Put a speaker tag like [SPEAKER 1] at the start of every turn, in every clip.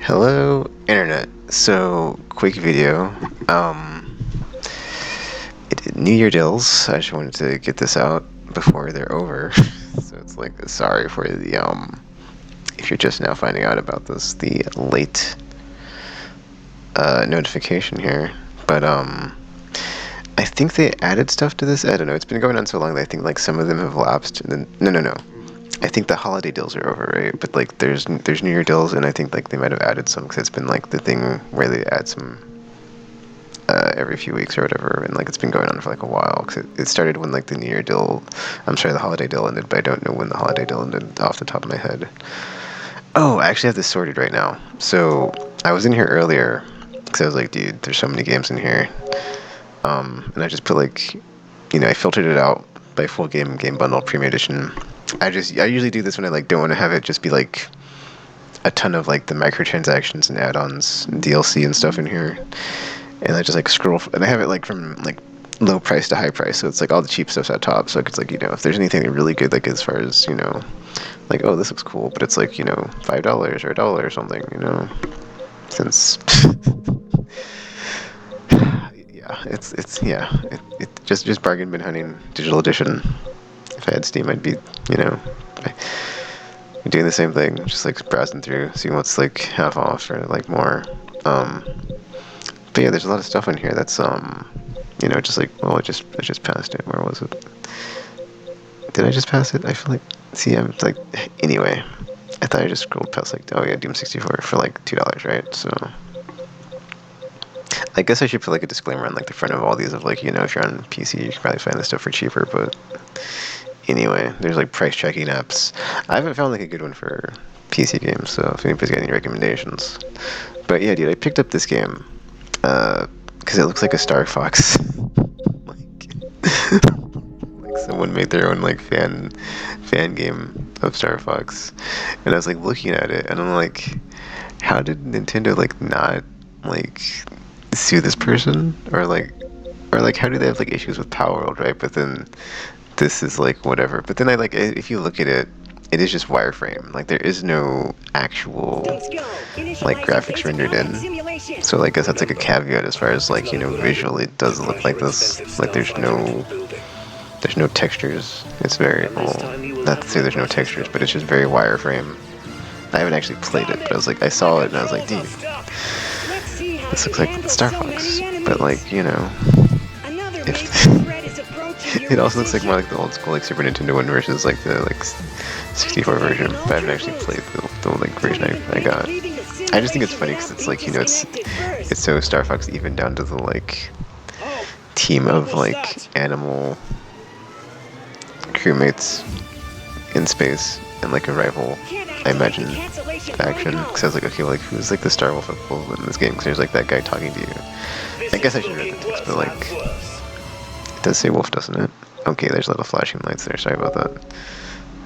[SPEAKER 1] Hello, internet. So, quick video. New Year deals. I just wanted to get this out before they're over. So it's like, sorry for the if you're just now finding out about this, the late notification here. But I think they added stuff to this. I don't know. It's been going on so long that I think like some of them have lapsed. And then no. I think the holiday deals are over, right? But like there's New Year deals, and I think like they might have added some because it's been like the thing where they add some every few weeks or whatever, and like it's been going on for like a while because it started when like the New Year deal, the holiday deal ended, but I don't know when the holiday deal ended off the top of my head. Oh, I actually have this sorted right now. So I was in here earlier because I was like, dude, there's so many games in here, and I just put like, I filtered it out by full game bundle premium edition. I usually do this when I like don't want to have it just be like a ton of like the microtransactions and add-ons and DLC and stuff in here. And I just like scroll, and I have it like from like low price to high price, so it's like all the cheap stuff's at top. So it's like if there's anything really good, like as far as like oh this looks cool, but it's like $5 or $1 or something, since yeah, it just bargain bin hunting digital edition. If I had Steam, I'd be doing the same thing, just like browsing through, seeing what's like half off or like more. But yeah, there's a lot of stuff in here that's just like, well, I just passed it. Where was it? Did I just pass it? I feel like, see, I'm like, anyway, I thought I just scrolled past like, oh yeah, Doom 64 for like $2, right? So I guess I should put like a disclaimer on like the front of all these of like, if you're on PC, you can probably find this stuff for cheaper, but anyway, there's like price tracking apps. I haven't found like a good one for PC games, so if anybody's got any recommendations. But yeah, dude, I picked up this game because it looks like a Star Fox. like someone made their own like fan game of Star Fox, and I was like looking at it, and I'm like, how did Nintendo like not like sue this person or like how do they have like issues with Power World, right? But then this is like whatever. But then I like if you look at it, it is just wireframe. Like there is no actual like graphics rendered in. So like, I guess that's like a caveat as far as like visually it does look like this. Like there's no textures. It's very well, not to say there's no textures, but it's just very wireframe. I haven't actually played it, but I was like, I saw it and I was like, dude, this looks like Star Fox. But like if it also looks like more like the old school like Super Nintendo one versus like the like 64 version. But I haven't actually played the like version I got. I just think it's funny because it's like it's so Star Fox even down to the like team of like animal crewmates in space and like a rival, I imagine, faction. Because I was like, okay, like who's like the Star Wolf equivalent in this game? Because there's like that guy talking to you. I guess I should read the text, but like it does say wolf, doesn't it? Okay, there's little flashing lights there. Sorry about that.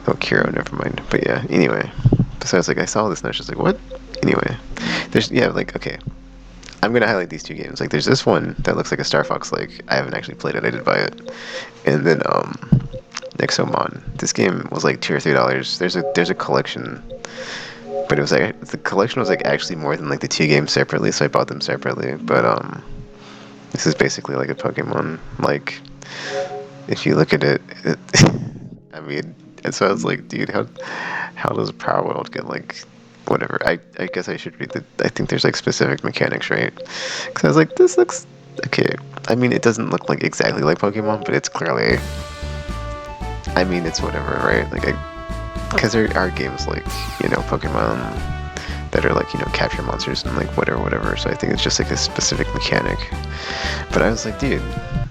[SPEAKER 1] Oh, Kiro, never mind. But yeah, anyway. Besides, like I saw this and I was just like, what? Anyway, there's like okay. I'm gonna highlight these two games. Like, there's this one that looks like a Star Fox. Like, I haven't actually played it. I did buy it, and then Nexomon. This game was like $2 or $3. There's a collection, but it was like the collection was like actually more than like the two games separately, so I bought them separately. But this is basically like a Pokemon. Like, if you look at it, I mean, and so I was like, dude, how does Power World get like whatever? I guess I should read the. I think there's like specific mechanics, right? Because I was like, this looks okay. I mean, it doesn't look like exactly like Pokemon, but it's clearly. I mean, it's whatever, right? Like, because there are games like Pokemon that are like capture monsters and like whatever. So I think it's just like a specific mechanic. But I was like, dude,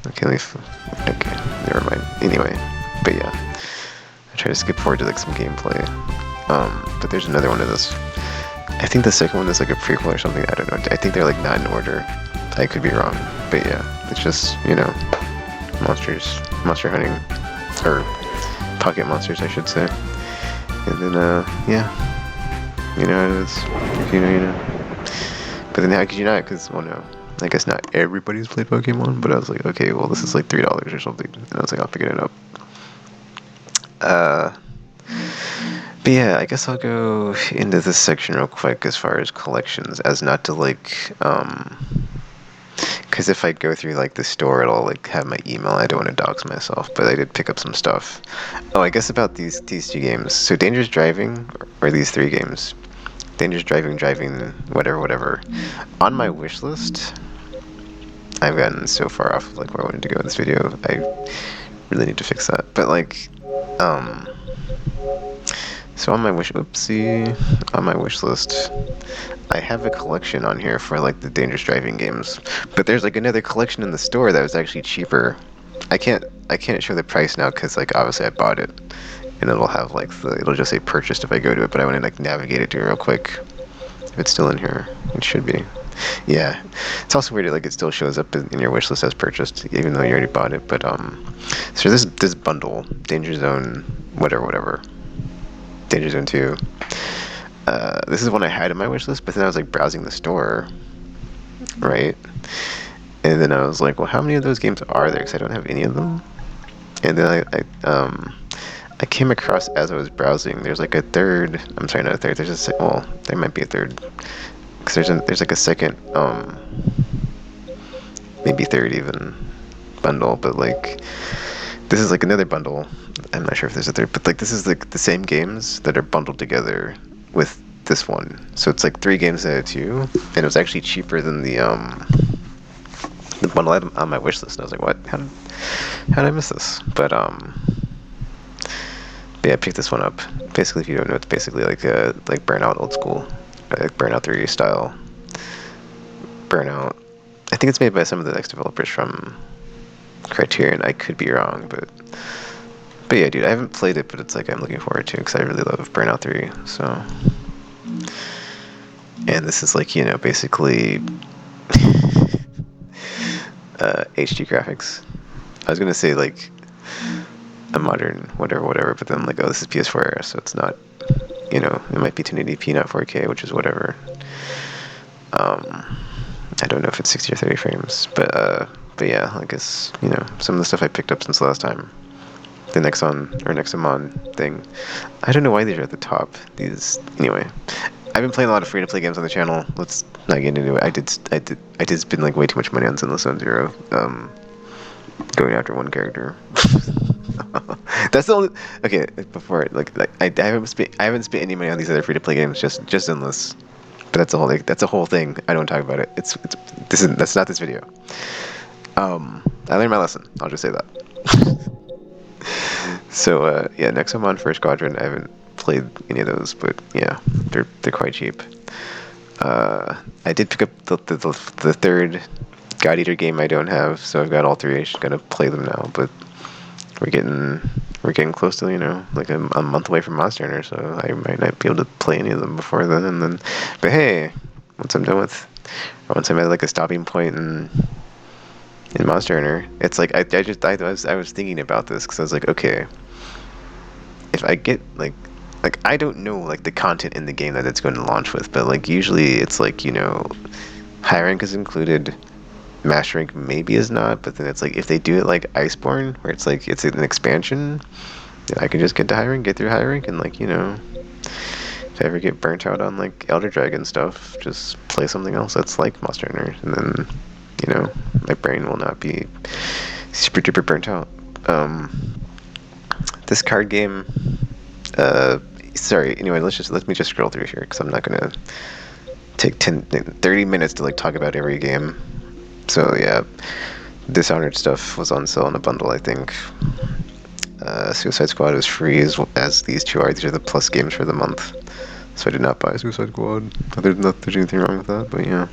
[SPEAKER 1] okay, never mind. Anyway, but yeah, I try to skip forward to like some gameplay. But there's another one of this. I think the second one is like a prequel or something. I don't know. I think they're like not in order. I could be wrong, but yeah, it's just monster hunting, or pocket monsters, I should say. And then yeah, you know it is. If you know. But then how could you not? Because well, no, I guess not everybody's played Pokemon. But I was like, okay, well this is like $3 or something, and I was like, I'll pick it up. But yeah, I guess I'll go into this section real quick as far as collections, as not to like, because if I go through like the store, it'll like have my email. I don't want to dox myself, but I did pick up some stuff. Oh, I guess about these two games. So Dangerous Driving, or these three games. Dangerous Driving, whatever. On my wish list, I've gotten so far off of like where I wanted to go in this video. I really need to fix that. But like, so on my wish list, I have a collection on here for like the Dangerous Driving games. But there's like another collection in the store that was actually cheaper. I can't show the price now because like obviously I bought it, and it'll have like it'll just say purchased if I go to it. But I want to like navigate it to it real quick. If it's still in here, it should be. Yeah, it's also weird that like it still shows up in your wish list as purchased, even though you already bought it. But so this bundle, Danger Zone, whatever, Danger Zone 2. This is one I had in my wish list, but then I was like browsing the store, right? And then I was like, well, how many of those games are there? Because I don't have any of them. And then I came across as I was browsing. There's like a third. I'm sorry, not a third. There's well, there might be a third. Because there's like a second, maybe third even bundle. But like, this is like another bundle. I'm not sure if there's a third, but like this is like the same games that are bundled together with this one. So it's like 3 games out of 2, and it was actually cheaper than the bundle item on my wish list. And I was like, what? How did I miss this? But yeah, I picked this one up. Basically, if you don't know, it's basically like Burnout old school, like Burnout 3 style. Burnout. I think it's made by some of the ex-developers from Criterion. I could be wrong, but yeah, dude, I haven't played it, but it's like I'm looking forward to because I really love Burnout 3. So, and this is like, you know, basically HD graphics. I was gonna say like a modern whatever, but then like, oh, this is PS4 era, so it's not, you know, it might be 1080p, not 4K, which is whatever. I don't know if it's 60 or 30 frames, but yeah, I guess, you know, some of the stuff I picked up since last time. The Nexamon thing. I don't know why these are at the top. These, anyway. I've been playing a lot of free-to-play games on the channel. Let's not get into it. I did spend like way too much money on Zenless Zone Zero. Going after one character. That's the only. Okay, before like I haven't spent any money on these other free-to-play games. Just Endless. But that's a whole thing. I don't talk about it. That's not this video. I learned my lesson. I'll just say that. So yeah, next I'm on First Squadron. I haven't played any of those, but yeah, they're quite cheap. I did pick up the third God Eater game I don't have, so I've got all 3. I just gotta play them now. But we're getting close to, you know, like a month away from Monster Hunter, so I might not be able to play any of them before then. And then, but hey, once I'm done with, or once I'm at like a stopping point in Monster Hunter, it's like I was thinking about this because I was like, okay, if I get like I don't know like the content in the game that it's going to launch with, but like usually it's like, you know, high rank is included, master rank maybe is not, but then it's like if they do it like Iceborne, where it's like it's an expansion, then I can just get to high rank, get through high rank, and like, you know, if I ever get burnt out on like Elder Dragon stuff, just play something else that's like Monster Hunter, and then, you know, my brain will not be super duper burnt out. This card game, sorry, anyway, let me just scroll through here, because I'm not gonna take 30 minutes to like talk about every game. So yeah, Dishonored stuff was on sale in a bundle, I think. Suicide Squad was free, as these two are. These are the plus games for the month. So I did not buy Suicide Squad. There's anything wrong with that, but yeah.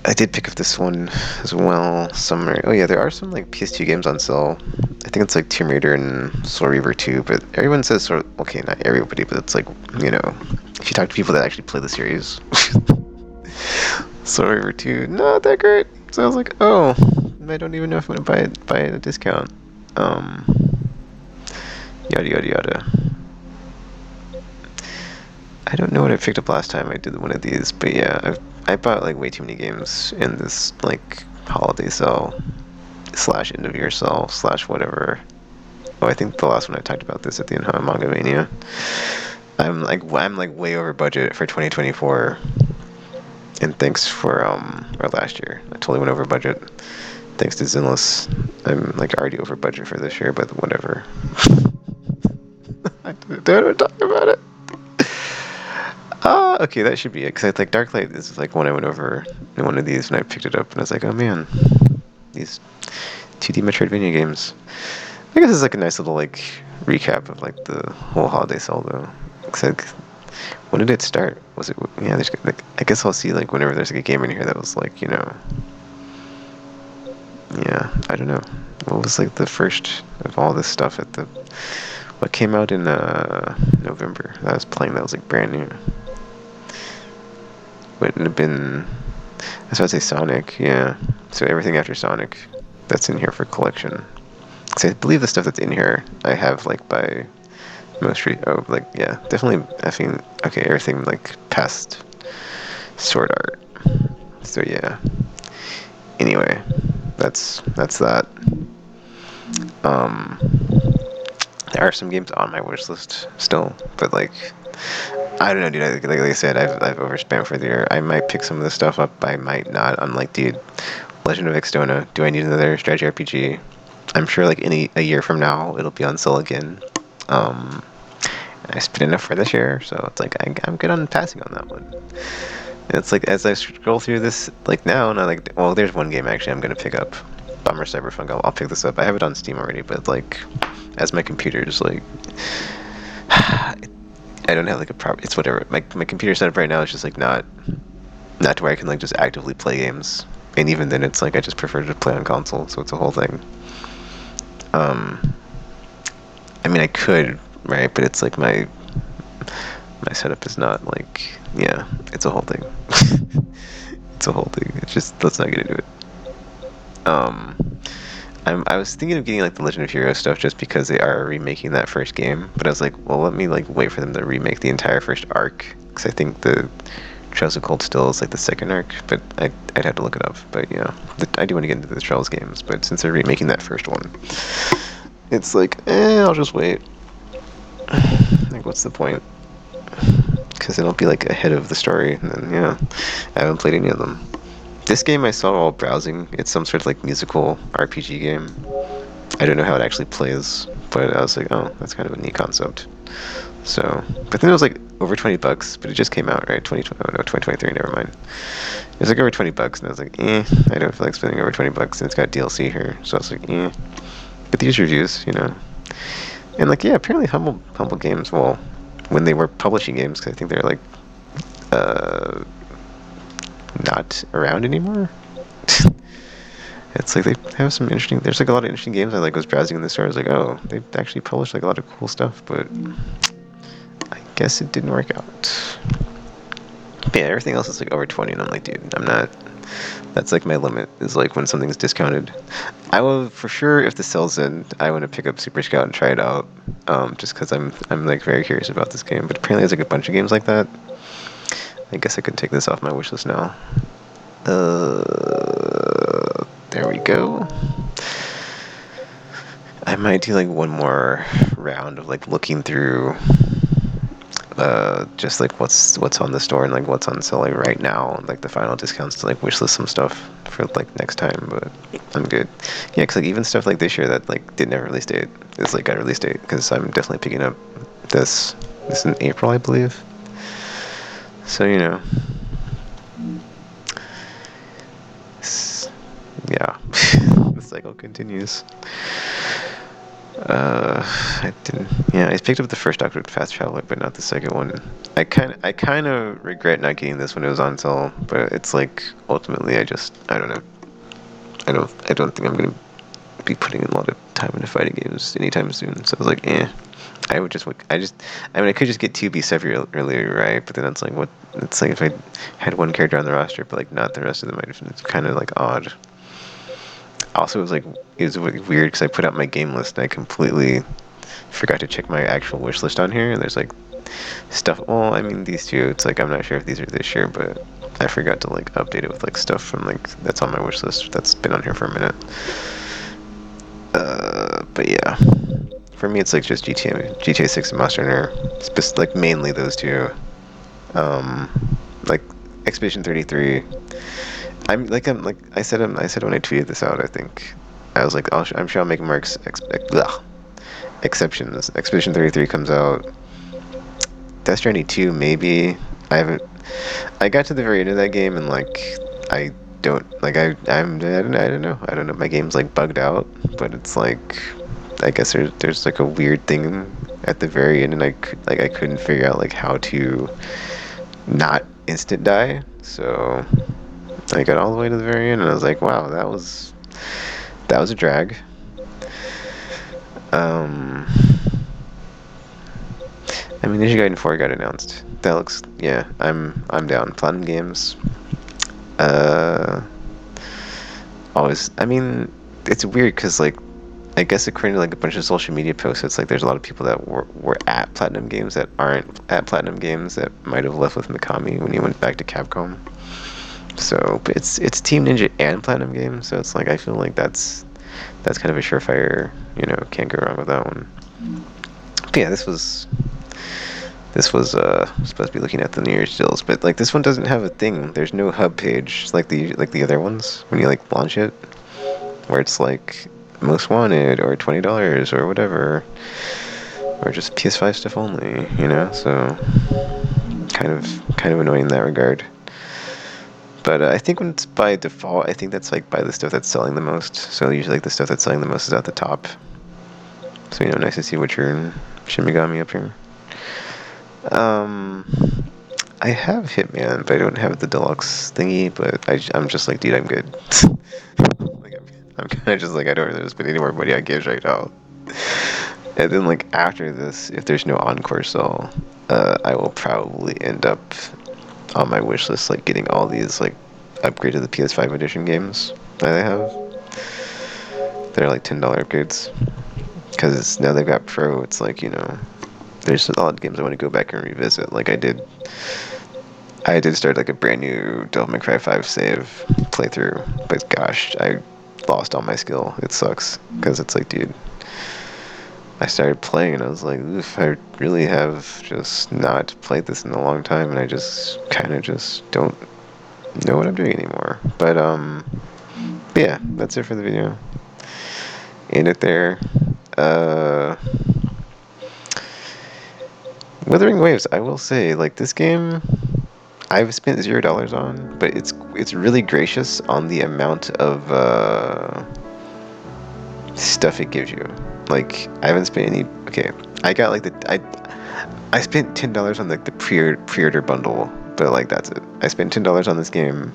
[SPEAKER 1] I did pick up this one as well. Oh yeah, there are some like PS2 games on sale. I think it's like Tomb Raider and Soul Reaver 2, but everyone says okay, not everybody, but it's like, you know, if you talk to people that actually play the series, Soul Reaver 2, not that great. So I was like, oh, I don't even know if I'm gonna buy it at a discount. Yada yada yada. I don't know what I picked up last time I did one of these, but yeah, I bought like way too many games in this like holiday sale / end of year sale / whatever. Oh, I think the last one I talked about this at the Inha Manga Mania. I'm like way over budget for 2024. And thanks for or last year. I totally went over budget. Thanks to Zinless. I'm like already over budget for this year, but whatever. I don't want to talk about it. Okay, that should be it. Because I like Darklight is like one I went over in one of these when I picked it up, and I was like, oh man, these 2D Metroidvania games. I guess it's like a nice little like recap of like the whole holiday sale though. Cause like, when did it start? Was it? Yeah, there's like I guess I'll see like whenever there's like a game in here that was like yeah, I don't know. What was like the first of all this stuff at the what came out in November that I was playing that was like brand new? Wouldn't have been. I was about to say Sonic, yeah. So everything after Sonic that's in here for collection. Cause I believe the stuff that's in here I have like by like yeah, definitely effing okay, everything like past Sword Art. So yeah. Anyway, that's that. Um there are some games on my wish list still, but like I don't know, dude. Like I said, I've overspent for the year. I might pick some of this stuff up. I might not. I'm like, dude, Legend of Extona. Do I need another strategy RPG? I'm sure like a year from now it'll be on sale again. I spent enough for this year, so it's like I'm good on passing on that one. And it's like as I scroll through this like now, and I like well, there's one game actually I'm gonna pick up. Bummer Cyberpunk. I'll pick this up. I have it on Steam already, but like as my computer's like I don't have like a proper. It's whatever. My computer setup right now is just like not to where I can like just actively play games. And even then, it's like I just prefer to play on console. So it's a whole thing. I mean, I could, right? But it's like my setup is not like yeah. It's a whole thing. It's a whole thing. It's just let's not get into it. I was thinking of getting like the Legend of Heroes stuff just because they are remaking that first game, but I was like, well, let me like wait for them to remake the entire first arc because I think the Trails of Cold Steel is like the second arc, but I'd have to look it up. But yeah, I do want to get into the Trails games, but since they're remaking that first one, it's like, I'll just wait. Like, what's the point? Because it'll be like ahead of the story, and then yeah, I haven't played any of them. This game I saw while browsing. It's some sort of like musical RPG game. I don't know how it actually plays, but I was like, oh, that's kind of a neat concept. So, but then it was like over $20, but it just came out, right? 2020, oh no, 2023, never mind. It was like over $20, and I was like, I don't feel like spending over $20, and it's got DLC here, so I was like, But these reviews, and like, yeah, apparently Humble Games, well, when they were publishing games, because I think they're like, not around anymore. It's like they have some interesting. There's like a lot of interesting games. I like was browsing in the store. I was like, oh, they actually published like a lot of cool stuff, but I guess it didn't work out. But yeah, everything else is like over 20, and I'm like, dude, I'm not. That's like my limit. Is like when something's discounted. I will for sure if the sale's in. I want to pick up Super Scout and try it out. Just because I'm like very curious about this game. But apparently there's like a bunch of games like that. I guess I could take this off my wish list now. There we go. I might do like one more round of like looking through just like what's on the store and like what's on sale like right now and like the final discounts to like wishlist some stuff for like next time, but I'm good. Yeah, because like even stuff like this year that like didn't have a release date is like got a release date because I'm definitely picking up this in April, I believe. So yeah, the cycle continues. I didn't. Yeah, I picked up the first Doctor Fast Traveler, but not the second one. I kind of regret not getting this when it was on sale, but it's like ultimately, I don't know. I don't think I'm gonna be putting in a lot of time into fighting games anytime soon. So I was like, I would just. I mean, I could just get 2B stuff earlier, right? But then it's like, what? It's like if I had one character on the roster, but like not the rest of them. It's kind of like odd. Also, it was weird because I put out my game list and I completely forgot to check my actual wish list on here. And there's like stuff. Well, I mean these two. It's like I'm not sure if these are this year, but I forgot to like update it with like stuff from like that's on my wish list that's been on here for a minute. But yeah, for me, it's like just GTA 6 and Monster Hunter, like mainly those two. Like Expedition 33. I'm like I said when I tweeted this out. I think I was like, I'm sure I'll make more exceptions. Expedition 33 comes out. Death Stranding 2, maybe. I haven't. I got to the very end of that game and like I don't like I don't know. I don't know. My game's like bugged out, but it's like I guess there's like a weird thing at the very end, and I couldn't figure out like how to not instant die. So I got all the way to the very end, and I was like, wow, that was a drag. Um, I mean, Ninja Gaiden 4 got announced. That looks, yeah, I'm down. Platinum Games. Uh, always. I mean, it's weird because like I guess according to like a bunch of social media posts, it's like there's a lot of people that were at Platinum Games that aren't at Platinum Games that might have left with Mikami when he went back to Capcom. So, but it's Team Ninja and Platinum Games, so it's like I feel like that's kind of a surefire. You know, can't go wrong with that one. But yeah, this was supposed to be looking at the New Year's deals, but like this one doesn't have a thing. There's no hub page like the other ones when you like launch it, where it's like most wanted or $20 or whatever, or just PS5 stuff only. You know, so kind of annoying in that regard. But I think when it's by default, I think that's like by the stuff that's selling the most. So usually like the stuff that's selling the most is at the top. So you know, nice to see Witcher Shin Megami up here. I have Hitman, but I don't have the deluxe thingy. But I'm just like, dude, I'm good. Like I'm kind of just like I don't really spend any more money on games right now. And then like after this, if there's no encore sale, I will probably end up on my wish list like getting all these like upgrade to the PS5 edition games that I have. They're like $10 upgrades because now they've got Pro. It's like, you know, there's a lot of games I want to go back and revisit. Like I did start like a brand new Devil May Cry 5 save playthrough, but gosh, I lost all my skill. It sucks because it's like, dude, I started playing and I was like, oof, I really have just not played this in a long time, and I just kind of just don't know what I'm doing anymore. But yeah, that's it for the video. End it there. Wuthering Waves, I will say, like this game, I've spent $0 on, but it's really gracious on the amount of stuff it gives you. Like I haven't spent any. Okay, I got like I spent $10 on like the pre-order bundle, but like that's it. I spent $10 on this game,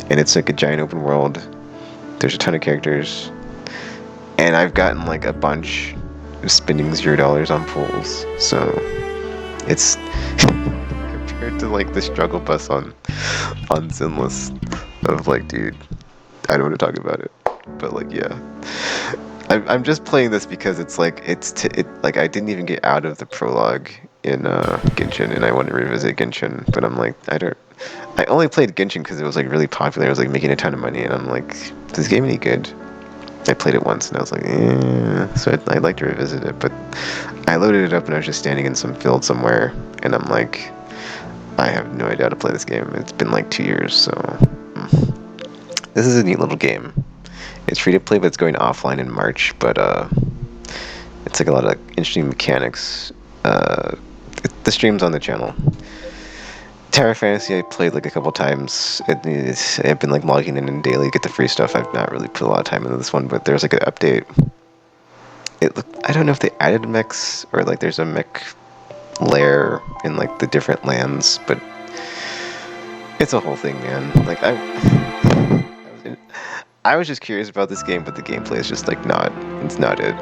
[SPEAKER 1] and it's like a giant open world. There's a ton of characters, and I've gotten like a bunch spending $0 on pulls. So it's compared to like the struggle bus on Sinless of like, dude, I don't want to talk about it, but like yeah. I'm just playing this because it's like like I didn't even get out of the prologue in Genshin, and I want to revisit Genshin, but I'm like I only played Genshin because it was like really popular. It was like making a ton of money, and I'm like, is this game any good? I played it once, and I was like, so I'd like to revisit it, but I loaded it up, and I was just standing in some field somewhere, and I'm like, I have no idea how to play this game. It's been like 2 years, so this is a neat little game. It's free to play, but it's going offline in March. But it's like a lot of interesting mechanics. The stream's on the channel. Tower Fantasy I played like a couple times. I've been like logging in and daily get the free stuff. I've not really put a lot of time into this one, but there's like an update. I don't know if they added mechs or like there's a mech lair in like the different lands, but it's a whole thing, man. Like I was just curious about this game, but the gameplay is just like it's not it.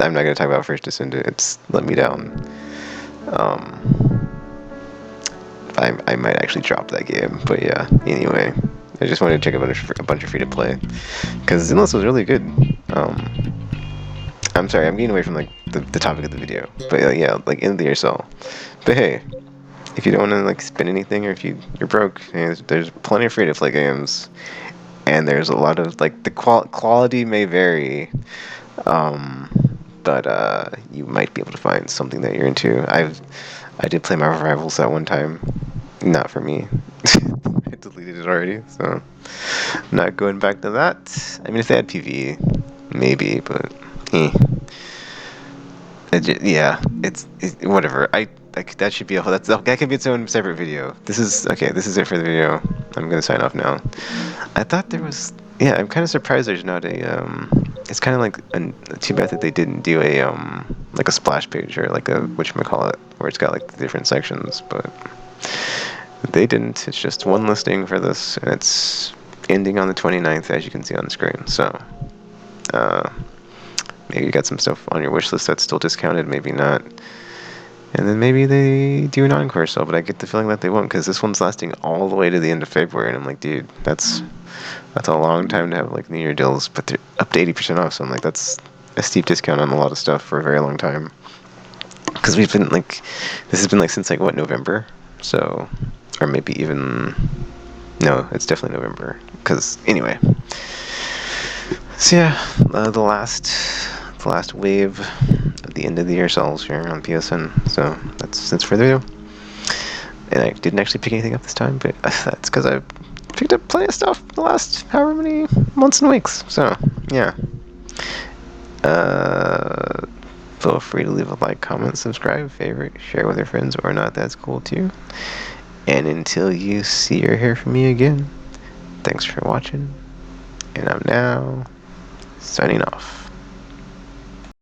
[SPEAKER 1] I'm not gonna talk about First Descendant. It's let me down. I might actually drop that game, but yeah. Anyway, I just wanted to check a bunch of free to play because Zenless was really good. I'm sorry, I'm getting away from like the topic of the video, but yeah, like end of the year sale. But hey, if you don't want to like spend anything, or if you're broke, there's plenty of free to play games. And there's a lot of like the quality may vary, but you might be able to find something that you're into. I did play Marvel Rivals that one time. Not for me. I deleted it already, so not going back to that. I mean, if they had PvE, maybe, but yeah, it's whatever. I like that should be a whole. That can be its own separate video. This is okay. This is it for the video. I'm gonna sign off now. I thought there was. Yeah, I'm kind of surprised there's not a. It's kind of like too bad that they didn't do a like a splash page or like a whatchamacallit, where it's got like the different sections, but they didn't. It's just one listing for this, and it's ending on the 29th, as you can see on the screen. So, maybe you got some stuff on your wish list that's still discounted, maybe not. And then maybe they do an encore sale, but I get the feeling that they won't, because this one's lasting all the way to the end of February, and I'm like, dude, that's a long time to have like New Year deals, but they're up to 80% off, so I'm like, that's a steep discount on a lot of stuff for a very long time. Because we've been like, this has been like since like what, November? So, or maybe even, no, it's definitely November. Because anyway, so yeah, the last wave of the end of the year sales here on PSN. So that's for the video. And I didn't actually pick anything up this time, but that's because I picked up plenty of stuff the last however many months and weeks. So yeah. Feel free to leave a like, comment, subscribe, favorite, share with your friends or not. That's cool too. And until you see or hear from me again, thanks for watching. And I'm now signing off.